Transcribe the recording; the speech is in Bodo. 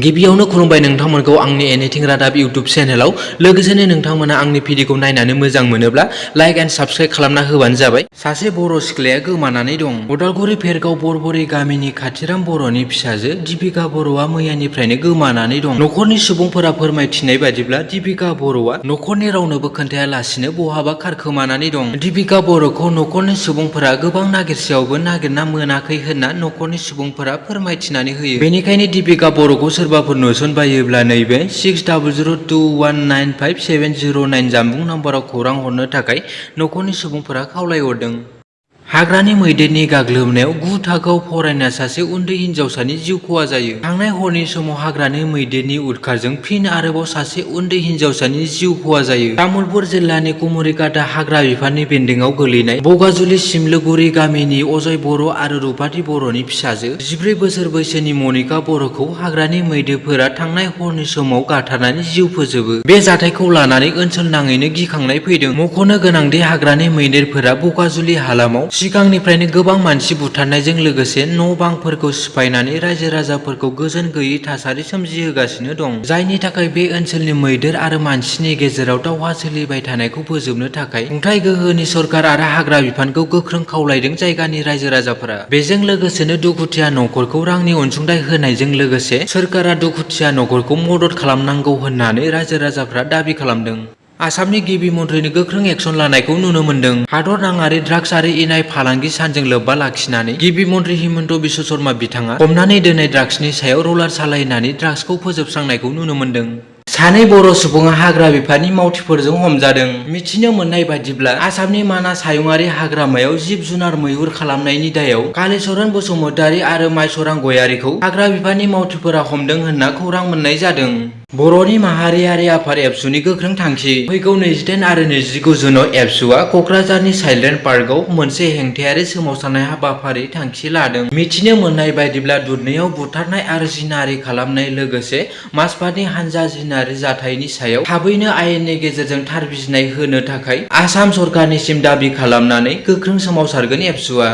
गिबियावनो खुलुमबाय नोंथांमोनखौ आंनि एनिथिं रादाब इउट्युब चेनेलाव। लोगोसेनो नोंथांमोना आंनि भिडिअखौ नायनानै मोजां मोनोब्ला लाइक एन्ड साबस्क्राइब खालामना होबानो जाबाय। सासे बर' सिख्लाया गोमानानै दं। उदालगुरि भेरगाव बरबरि गामिनि खाथिराम बर'नि फिसाजो दीपिका बर'आ मैयानिफ्रायनो गोमानानै दं। न'खरनि सुबुंफोरा फोरमायथिनाय बादिब्ला दीपिका बर'आ न'खरनि रावनोबो खोन्थायालासिनो बहाबा खारखोमानानै दं। दीपिका बर'खौ न'खरनि सुबुंफोरा गोबां नागिरसेयावबो नागिरना मोनाखै होनना न'खरनि सुबुंफोरा फोरमायथिनानै होयो। बेनिखायनो दीपिका बर'खौ सोरबाफोर नुसनबायोब्ला नैबे 6002195709 जानबुं नाम्बाराव खौरां हरनो थाखाय न'खरनि सुबुंफोरा खावलायहरदों। हाग्रानि मैदेरनि गाग्लोबनायाव 9 थाखोआव फरायनाय सासे उन्दै हिनजावसानि जिउ खहा जायो। थांनाय हरनि समाव हाग्रानि मैदेरनि उदखारजों फिन आरोबाव सासे उन्दै हिनजावसानि जिउ खहा जायो। तामुलपुर जिल्लानि कुमरिकाटा हाग्रा बिफाननि बेन्दोंआव गोलैनाय बगाजुलि सिमलुगुरि गामिनि अजय बर' आरो रुपाथि बर'नि फिसाजो 14 बोसोर बैसोनि मनिका बर'खौ हाग्रानि मैदेरफोरा थांनाय हरनि समाव गाथारनानै जिउ फोजोबो। बे जाथायखौ लानानै ओनसोल नाङैनो गिखांनाय फैदों। मख'नो गोनांदि हाग्रानि मैदेरफोरा बगाजुलि हालामाव सिगांनिफ्रायनो गोबां मानसि बुथारनायजों लोगोसे न' बांफोरखौ सिफायनानै रायजो राजाफोरखौ गोजोन गैयै थासारि सोमजिहोगासिनो दं। जायनि थाखाय बे ओनसोलनि मैदेर आरो मानसिनि गेजेराव दावहा सोलिबाय थानायखौ फोजोबनो थाखाय खुंथाय गोहोनि सरकार आरो हाग्रा बिफानखौ गोख्रों खावलायदों जायगानि रायजो राजाफोरा। बेजों लोगोसेनो दुखुथिया न'खरखौ रांनि अनसुंथाइ होनायजों लोगोसे सोरखारा दुखुथिया न'खरखौ मदद खालामनांगौ होननानै रायजो राजाफोरा दाबि खालामदों। आसामनि गिबि मन्थ्रिनि गोख्रों एक्सन लानायखौ नुनो मोन्दों। हादर नाङारि ड्राग्स आरो इनाय फालांगि सानजों लोब्बा लाखिनानै गिबि मन्थ्रि हिमन्त बिश्व शर्मा बिथाङा हमनानै दोननाय ड्राग्सनि सायाव रलार सालायनानै ड्राग्सखौ फोजोबस्रांनायखौ नुनो मोन्दों। सानै बर' सुबुङा हाग्रा बिफाननि मावथिफोरजों हमजादों। मिथिनो मोननाय बायदिब्ला आसामनि मानास हायुङारि हाग्रामायाव जिब जुनार मैहुर खालामनायनि दायाव कालिचरन बसुमतारी आरो माइसरां गयारीखौ हाग्रा बिफाननि मावथिफोरा हमदों होनना खौरां मोननाय जादों। बर'नि माहारियारि आफाद एबसुनि गोख्रों थांखि। फैगौ 28 आरो 29 जुनाव एबसुआ क'क्राझारनि चाइल्ड्रेन पार्कआव मोनसे हेंथायारि सोमावसारनाय हाबाफारि थांखि लादों। मिथिनो मोननाय बायदिब्ला दुधनैयाव बुथारनाय आरो जिनाहारि खालामनाय लोगोसे माजबातनि हानजा जिनाहारि जाथायनि सायाव थाबैनो आयेननि गेजेरजों थार बिजिरनाय होनो थाखाय आसाम सरकारनिसिम दाबि खालामनानै गोख्रों सोमावसारगोन एबसुआ।